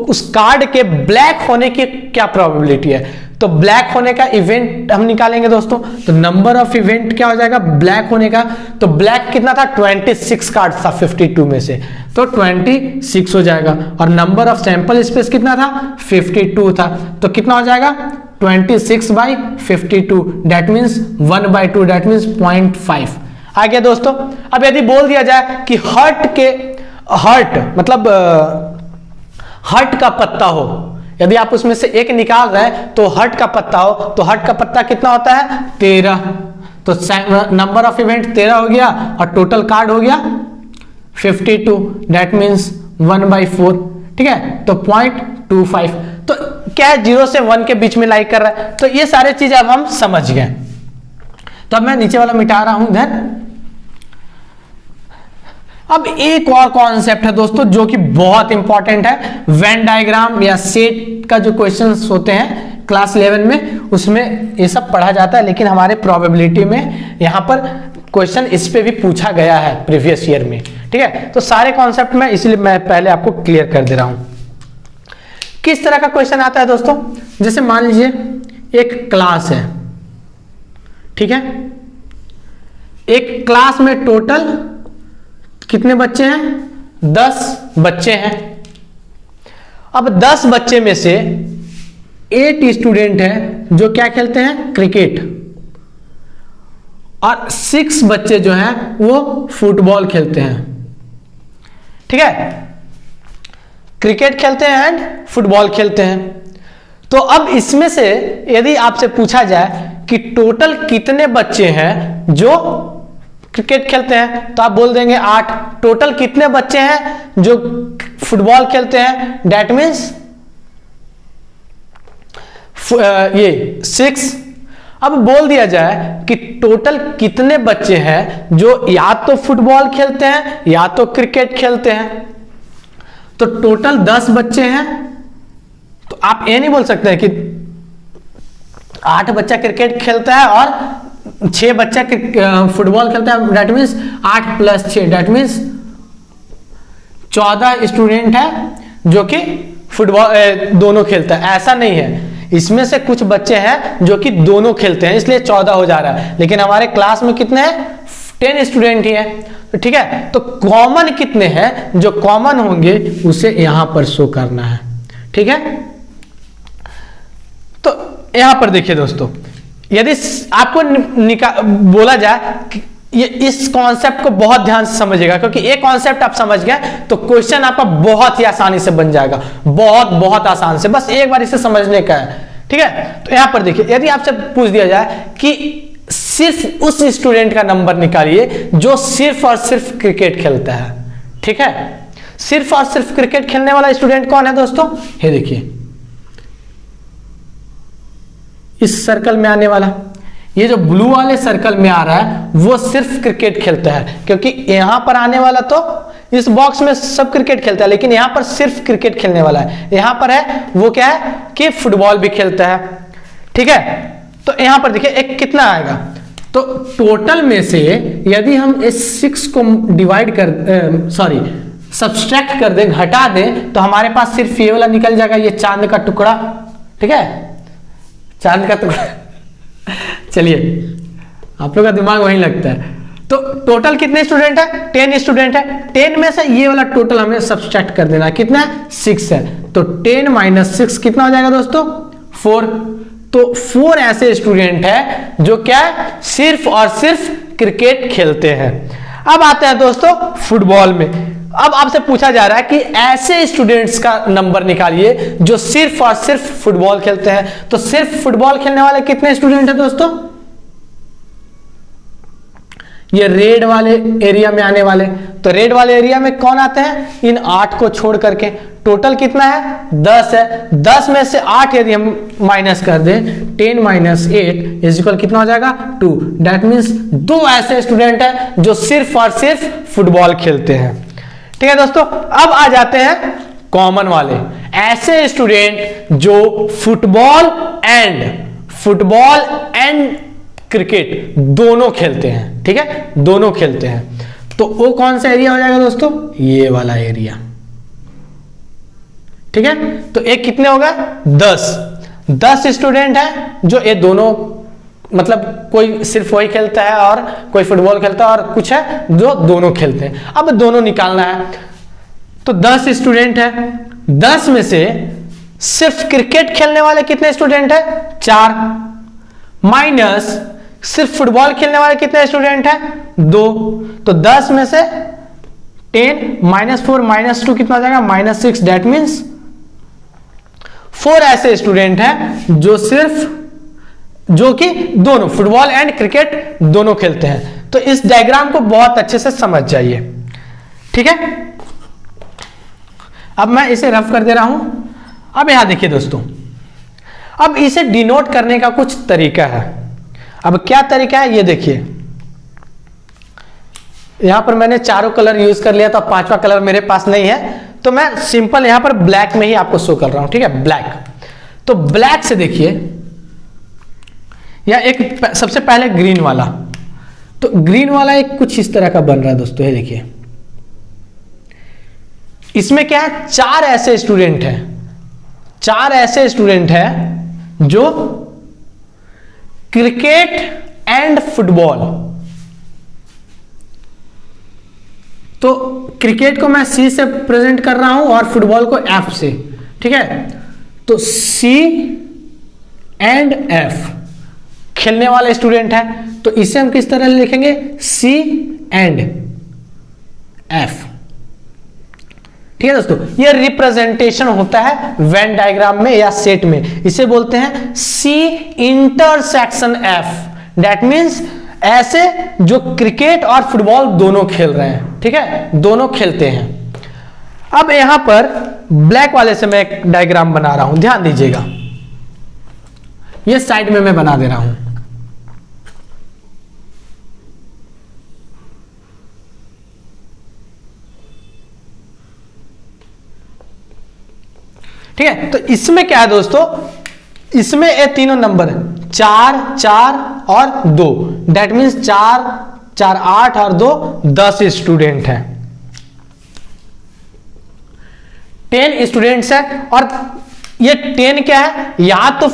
उस कार्ड के ब्लैक होने की क्या प्रोबेबिलिटी है, तो ब्लैक होने का इवेंट हम निकालेंगे दोस्तों। तो नंबर ऑफ इवेंट क्या हो जाएगा ब्लैक होने का, तो ब्लैक कितना था, 26 कार्ड था 52 में से, तो 26 हो जाएगा। और नंबर ऑफ सैंपल स्पेस कितना था, 52 था, तो कितना हो जाएगा 26/52, दैट मीन्स 1/2, दैट मीन्स 0.5 आ गया दोस्तों। अब यदि बोल दिया जाए कि हर्ट मतलब हर्ट का पत्ता हो, यदि आप उसमें से एक निकाल रहे हैं तो हर्ट का पत्ता हो, तो हर्ट का पत्ता कितना होता है 13, तो नंबर ऑफ इवेंट 13 हो गया और टोटल कार्ड हो गया 52, दैट मीन्स 1/4। ठीक है, तो 0.25, तो क्या है 0 से 1 के बीच में लाइक कर रहा है। तो ये सारे चीज अब हम समझ गए। तो अब मैं नीचे वाला मिटा रहा हूं इधर। अब एक और कॉन्सेप्ट है दोस्तों जो कि बहुत इंपॉर्टेंट है, वेन डायग्राम या सेट का जो क्वेश्चंस होते हैं क्लास 11 में, उसमें ये सब पढ़ा जाता है, लेकिन हमारे प्रोबेबिलिटी में यहाँ पर क्वेश्चन इस पे भी पूछा गया है प्रीवियस ईयर में। ठीक है, तो सारे कॉन्सेप्ट में इसलिए मैं पहले आपको क्लियर कर दे रहा हूं। किस तरह का क्वेश्चन आता है दोस्तों, जैसे मान लीजिए एक क्लास है, ठीक है, एक क्लास में टोटल कितने बच्चे हैं, 10 बच्चे हैं। अब 10 बच्चे में से 8 स्टूडेंट हैं जो क्या खेलते हैं, क्रिकेट, और 6 बच्चे जो हैं वो फुटबॉल खेलते हैं। ठीक है, क्रिकेट खेलते हैं एंड फुटबॉल खेलते हैं। तो अब इसमें से यदि आपसे पूछा जाए कि टोटल कितने बच्चे हैं जो क्रिकेट खेलते हैं, तो आप बोल देंगे 8। टोटल कितने बच्चे हैं जो फुटबॉल खेलते हैं, दैट मीन्स ये 6। अब बोल दिया जाए कि टोटल कितने बच्चे हैं जो या तो फुटबॉल खेलते हैं या तो क्रिकेट खेलते हैं, तो टोटल 10 बच्चे हैं। तो आप ये नहीं बोल सकते हैं कि 8 बच्चा क्रिकेट खेलता है और 6 बच्चा फुटबॉल खेलता है, that means 8 + 6 that means 14 student है जो कि फुटबॉल दोनों खेलता है। ऐसा नहीं है, इसमें से कुछ बच्चे हैं जो कि दोनों खेलते हैं, इसलिए 14 हो जा रहा है। लेकिन हमारे क्लास में कितने हैं, 10 स्टूडेंट ही हैं, तो ठीक है। तो कॉमन कितने हैं, जो कॉमन होंगे उसे यहां पर शो करना है, ठीक है। तो यहां पर देखिए दोस्तों, यदि आपको बोला जाए कि ये इस कॉन्सेप्ट को बहुत ध्यान से समझिएगा, क्योंकि ये कॉन्सेप्ट आप समझ गए तो क्वेश्चन आपका बहुत ही आसानी से बन जाएगा, बहुत आसान से, बस एक बार इसे समझने का है, ठीक है। तो यहां पर देखिए, यदि आपसे पूछ दिया जाए कि सिर्फ उस स्टूडेंट का नंबर निकालिए जो सिर्फ और सिर्फ क्रिकेट खेलता है, ठीक है। सिर्फ और सिर्फ क्रिकेट खेलने वाला स्टूडेंट कौन है दोस्तों, ये देखिए इस सर्कल में आने वाला, ये जो ब्लू वाले सर्कल में आ रहा है वो सिर्फ क्रिकेट खेलता है, क्योंकि यहां पर आने वाला तो इस बॉक्स में सब क्रिकेट खेलता है, लेकिन यहां पर सिर्फ क्रिकेट खेलने वाला है। यहां पर है वो क्या है कि फुटबॉल भी खेलता है, ठीक है। तो यहां पर देखिए एक कितना आएगा, तो टोटल में से यदि हम इस 6 को डिवाइड कर सब्सट्रैक्ट कर दें, घटा दें, तो हमारे पास सिर्फ ये वाला निकल जाएगा, ये चांद का टुकड़ा, ठीक है, चांद का टुकड़ा। चलिए आप लोग का दिमाग वहीं लगता है। तो टोटल कितने स्टूडेंट है, 10 स्टूडेंट है। 10 में से ये वाला टोटल हमें सब्सट्रैक्ट कर देना है, कितना है, 6 है। तो 10 - 6 कितना हो जाएगा दोस्तों, 4। तो 4 ऐसे स्टूडेंट है जो क्या है, सिर्फ और सिर्फ क्रिकेट खेलते हैं। अब आते हैं दोस्तों फुटबॉल में। अब आपसे पूछा जा रहा है कि ऐसे स्टूडेंट्स का नंबर निकालिए जो सिर्फ और सिर्फ फुटबॉल खेलते हैं। तो सिर्फ फुटबॉल खेलने वाले कितने स्टूडेंट हैं दोस्तों, ये रेड वाले एरिया में आने वाले। तो रेड वाले एरिया में कौन आते हैं, इन 8 को छोड़ करके। टोटल कितना है, 10 है। 10 में से 8 यदि हम माइनस कर दें, 10 - 8 इक्वल कितना हो जाएगा, 2। दैट मीन्स 2 ऐसे स्टूडेंट हैं जो सिर्फ और सिर्फ फुटबॉल खेलते हैं, ठीक है दोस्तों। अब आ जाते हैं कॉमन वाले, ऐसे स्टूडेंट जो फुटबॉल एंड क्रिकेट दोनों खेलते हैं, ठीक है, दोनों खेलते हैं। तो वो कौन सा एरिया हो जाएगा दोस्तों, ये वाला एरिया, ठीक है। तो एक कितने होगा, 10 स्टूडेंट है जो ये दोनों, मतलब कोई सिर्फ वही खेलता है और कोई फुटबॉल खेलता है, और कुछ है जो दोनों खेलते हैं। अब दोनों निकालना है, तो 10 स्टूडेंट है। 10 में से सिर्फ क्रिकेट खेलने वाले कितने स्टूडेंट है, 4, माइनस सिर्फ फुटबॉल खेलने वाले कितने स्टूडेंट है, 2। तो 10 में से 10 - 4 - 2 कितना हो जाएगा, -6। दैट मीन्स 4 ऐसे स्टूडेंट हैं जो कि दोनों फुटबॉल एंड क्रिकेट दोनों खेलते हैं। तो इस डायग्राम को बहुत अच्छे से समझ जाइए, ठीक है। अब मैं इसे रफ कर दे रहा हूं। अब यहां देखिए दोस्तों, अब इसे डिनोट करने का कुछ तरीका है। अब क्या तरीका है ये देखिए, यहां पर मैंने चारों कलर यूज कर लिया, तो 5वां कलर मेरे पास नहीं है, तो मैं सिंपल यहां पर ब्लैक में ही आपको शो कर रहा हूं, ठीक है, ब्लैक। तो ब्लैक से देखिए, या एक सबसे पहले ग्रीन वाला, तो ग्रीन वाला एक कुछ इस तरह का बन रहा है दोस्तों, ये देखिए। इसमें क्या है, 4 ऐसे स्टूडेंट हैं, 4 ऐसे स्टूडेंट हैं जो क्रिकेट एंड फुटबॉल, तो क्रिकेट को मैं C से प्रेजेंट कर रहा हूं और फुटबॉल को F से, ठीक है। तो C एंड F खेलने वाले स्टूडेंट है, तो इसे हम किस तरह लिखेंगे, C एंड F, ठीक है दोस्तों, ये रिप्रेजेंटेशन होता है वेन डायग्राम में या सेट में, इसे बोलते हैं C intersection F. That means ऐसे जो क्रिकेट और फुटबॉल दोनों खेल रहे हैं, ठीक है, दोनों खेलते हैं। अब यहां पर ब्लैक वाले से मैं एक डायग्राम बना रहा हूं, ध्यान दीजिएगा, ये साइड में मैं बना दे रहा हूं। ठीक है, तो इसमें क्या है दोस्तों, इसमें ये तीनों नंबर है 4 4 और 2, दैट मीन्स 4 4 8 और 2 10 स्टूडेंट हैं, 10 स्टूडेंट्स हैं। और ये 10 क्या है, या तो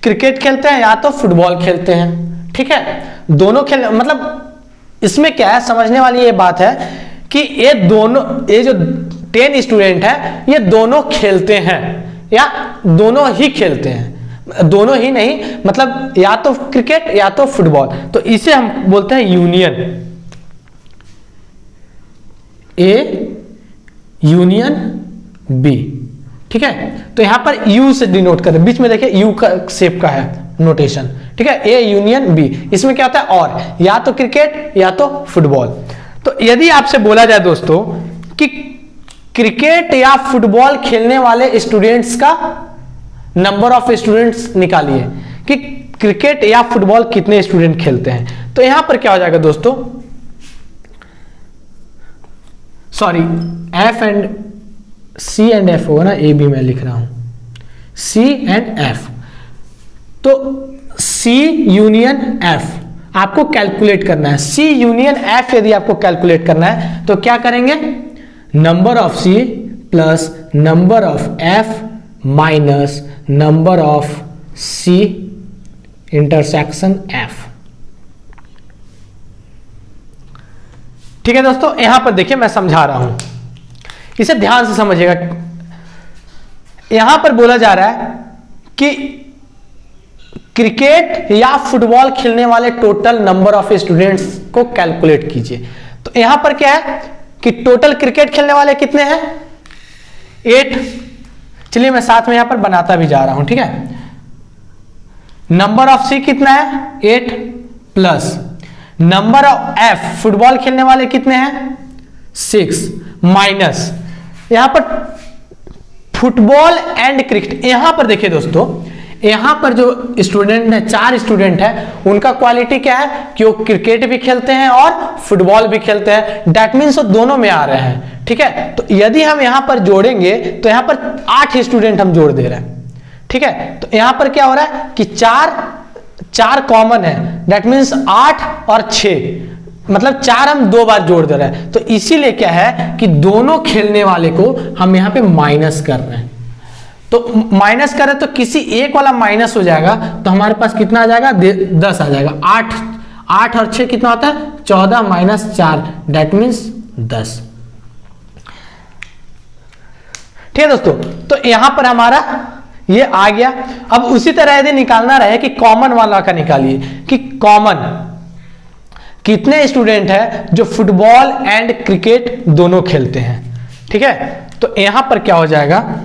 क्रिकेट खेलते हैं या तो फुटबॉल खेलते हैं, ठीक है, दोनों खेल, मतलब इसमें क्या है, समझने वाली ये बात है कि ये दोनों, ये जो 10 स्टूडेंट है ये दोनों खेलते हैं या दोनों ही खेलते हैं, दोनों ही नहीं, मतलब या तो क्रिकेट या तो फुटबॉल, तो इसे हम बोलते हैं यूनियन, ए यूनियन बी। ठीक है, तो यहां पर यू से डिनोट करें, बीच में देखिए यू का शेप का है नोटेशन, ठीक है, ए यूनियन बी। इसमें क्या होता है, और या तो क्रिकेट या तो फुटबॉल। तो यदि आपसे बोला जाए दोस्तों कि क्रिकेट या फुटबॉल खेलने वाले स्टूडेंट्स का नंबर ऑफ स्टूडेंट्स निकालिए कि क्रिकेट या फुटबॉल कितने स्टूडेंट खेलते हैं, तो यहां पर क्या हो जाएगा दोस्तों, sorry F and C and F होगा ना, ए बी मैं लिख रहा हूं, सी एंड एफ। तो सी यूनियन एफ आपको कैलकुलेट करना है, सी यूनियन एफ यदि आपको कैलकुलेट करना है तो क्या करेंगे, number of C plus number of F minus number of C intersection F. ठीक है दोस्तों, यहां पर देखिए मैं समझा रहा हूं, इसे ध्यान से समझिएगा। यहां पर बोला जा रहा है कि क्रिकेट या फुटबॉल खेलने वाले टोटल नंबर ऑफ स्टूडेंट्स को कैलकुलेट कीजिए। तो यहां पर क्या है कि टोटल क्रिकेट खेलने वाले कितने हैं, 8। चलिए मैं साथ में यहां पर बनाता भी जा रहा हूं, ठीक है। नंबर ऑफ सी कितना है, 8 plus number of F football खेलने वाले कितने हैं, 6 माइनस यहां पर फुटबॉल एंड क्रिकेट। यहां पर देखिए दोस्तों, यहां पर जो स्टूडेंट है, 4 स्टूडेंट है, उनका क्वालिटी क्या है कि वो क्रिकेट भी खेलते हैं और फुटबॉल भी खेलते हैं, दैट मीन्स वो दोनों में आ रहे हैं। ठीक है, तो यदि हम यहां पर जोड़ेंगे तो यहां पर 8 स्टूडेंट हम जोड़ दे रहे हैं। ठीक है, तो यहां पर क्या हो रहा है कि 4 कॉमन है, दैट मीन्स 8 और 6, मतलब 4 हम 2 बार जोड़ दे रहे हैं। तो इसीलिए क्या है कि दोनों खेलने वाले को हम यहां पे माइनस कर रहे हैं। तो माइनस करें तो किसी एक वाला माइनस हो जाएगा, तो हमारे पास कितना आ जाएगा, 10 आ जाएगा। 8 और 6 कितना होता है, 14 माइनस 4, दैट मीन्स 10। ठीक है दोस्तों, तो यहां पर हमारा ये आ गया। अब उसी तरह यदि निकालना रहे कि कॉमन वाला का निकालिए कि कॉमन कितने स्टूडेंट है जो फुटबॉल एंड क्रिकेट दोनों खेलते हैं। ठीक है, तो यहां पर क्या हो जाएगा,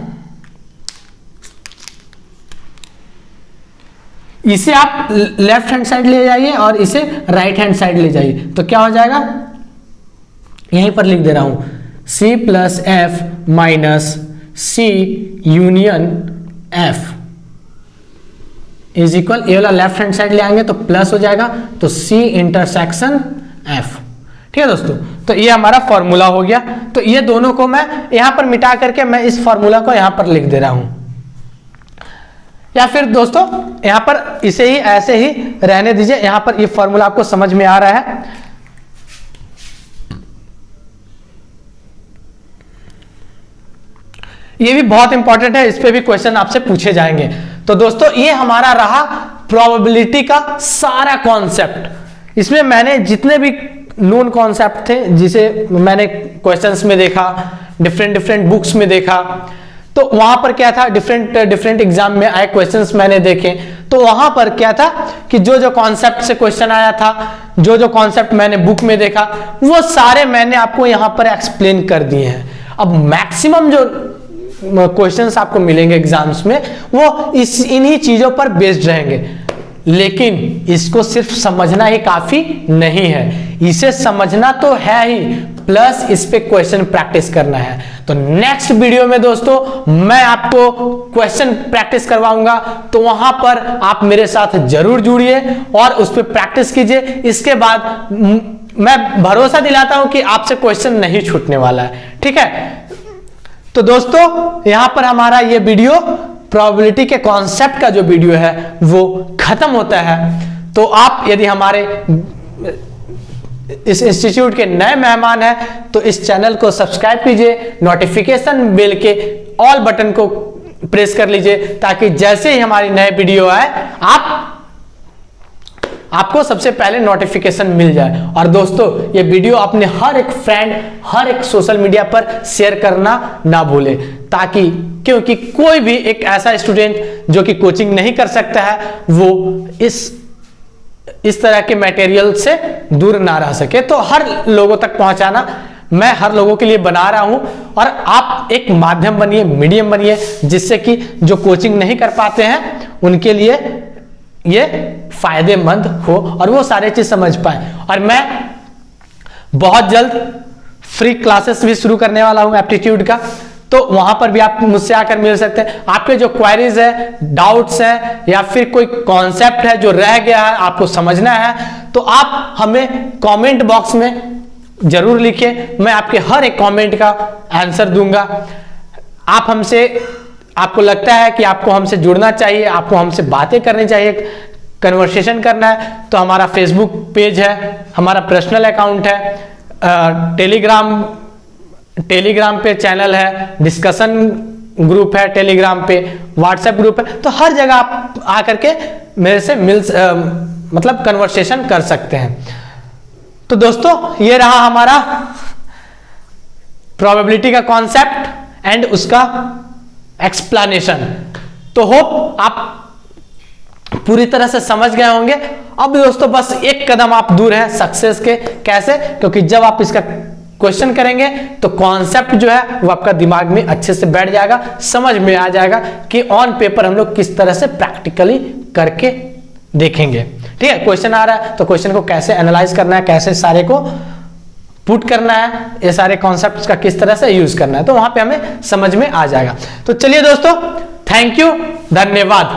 इसे आप लेफ्ट हैंड साइड ले जाइए और इसे राइट हैंड साइड ले जाइए, तो क्या हो जाएगा, यहीं पर लिख दे रहा हूं, C plus F minus C union F is equal, ये वाला लेफ्ट हैंड साइड ले आएंगे तो प्लस हो जाएगा, तो C इंटरसेक्शन एफ। ठीक है दोस्तों, तो ये हमारा फॉर्मूला हो गया। तो ये दोनों को मैं यहां पर मिटा करके मैं इस फॉर्मूला को यहां पर लिख दे रहा हूं, या फिर दोस्तों यहां पर इसे ही ऐसे ही रहने दीजिए। यहां पर ये फॉर्मूला आपको समझ में आ रहा है। ये भी बहुत इंपॉर्टेंट है, इस पे भी क्वेश्चन आपसे पूछे जाएंगे। तो दोस्तों ये हमारा रहा प्रोबेबिलिटी का सारा कॉन्सेप्ट। इसमें मैंने जितने भी नोन कॉन्सेप्ट थे, जिसे मैंने क्वेश्चंस में देखा, डिफरेंट बुक्स में देखा, तो वहां पर क्या था, डिफरेंट एग्जाम में आए क्वेश्चंस मैंने देखे, तो वहां पर क्या था कि जो कॉन्सेप्ट से क्वेश्चन आया था, जो कॉन्सेप्ट मैंने बुक में देखा, वो सारे मैंने आपको यहां पर एक्सप्लेन कर दिए हैं। अब मैक्सिमम जो क्वेश्चंस आपको मिलेंगे एग्जाम्स में वो इन्हीं चीजों पर बेस्ड रहेंगे, लेकिन इसको सिर्फ समझना ही काफी नहीं है, इसे समझना तो है ही, प्लस इस पे क्वेश्चन प्रैक्टिस करना है। तो नेक्स्ट वीडियो में दोस्तों मैं आपको क्वेश्चन प्रैक्टिस करवाऊंगा, तो वहां पर आप मेरे साथ जरूर जुड़िए और उस पर प्रैक्टिस कीजिए। इसके बाद मैं भरोसा दिलाता हूं कि आपसे क्वेश्चन नहीं छूटने वाला है, ठीक है। तो दोस्तों यहां पर हमारा ये वीडियो प्रोबेबिलिटी के कॉन्सेप्ट का जो वीडियो है वो खत्म होता है। तो आप यदि हमारे इस इंस्टीट्यूट के नए मेहमान हैं तो इस चैनल को सब्सक्राइब कीजिए, नोटिफिकेशन बेल के ऑल बटन को प्रेस कर लीजिए, ताकि जैसे ही हमारी नए वीडियो आए आपको सबसे पहले नोटिफिकेशन मिल जाए। और दोस्तों ये वीडियो अपने हर एक फ्रेंड, हर एक सोशल मीडिया पर शेयर करना ना भूले, ताकि क्योंकि कोई भी एक ऐसा स्टूडेंट जो कि कोचिंग नहीं कर सकता है वो इस तरह के मटेरियल से दूर ना रह सके। तो हर लोगों तक पहुंचाना मैं हर लोगों के लिए बना रहा हूं, और आप एक माध्यम बनिए, मीडियम बनिए, जिससे कि जो कोचिंग नहीं कर पाते हैं उनके लिए ये फायदेमंद हो और वो सारे चीज समझ पाए। और मैं बहुत जल्द फ्री क्लासेस भी शुरू करने वाला हूं एप्टीट्यूड का, तो वहां पर भी आप मुझसे आकर मिल सकते हैं। आपके जो क्वेरीज है, डाउट्स हैं, या फिर कोई कॉन्सेप्ट है जो रह गया है आपको समझना है, तो आप हमें कमेंट बॉक्स में जरूर लिखिए, मैं आपके हर एक कमेंट का आंसर दूंगा। आपको लगता है कि आपको हमसे जुड़ना चाहिए, आपको हमसे बातें करनी चाहिए, कन्वर्सेशन करना है, तो हमारा फेसबुक पेज है, हमारा पर्सनल अकाउंट है, टेलीग्राम पे चैनल है, डिस्कशन ग्रुप है टेलीग्राम पे, व्हाट्सएप ग्रुप है, तो हर जगह आप आकर के मेरे से मतलब कन्वर्सेशन कर सकते हैं। तो दोस्तों ये रहा हमारा प्रोबेबिलिटी का कॉन्सेप्ट एंड उसका एक्सप्लेनेशन। तो होप आप पूरी तरह से समझ गए होंगे। अब दोस्तों बस एक कदम आप दूर हैं सक्सेस के। कैसे? क्योंकि जब आप इसका क्वेश्चन करेंगे तो कॉन्सेप्ट जो है वो आपका दिमाग में अच्छे से बैठ जाएगा, समझ में आ जाएगा कि ऑन पेपर हम लोग किस तरह से प्रैक्टिकली करके देखेंगे। ठीक है, क्वेश्चन आ रहा है तो क्वेश्चन को कैसे एनालाइज करना है, कैसे सारे को पुट करना है, ये सारे कॉन्सेप्ट्स का किस तरह से यूज करना है, तो वहां पे हमें समझ में आ जाएगा। तो चलिए दोस्तों, थैंक यू, धन्यवाद।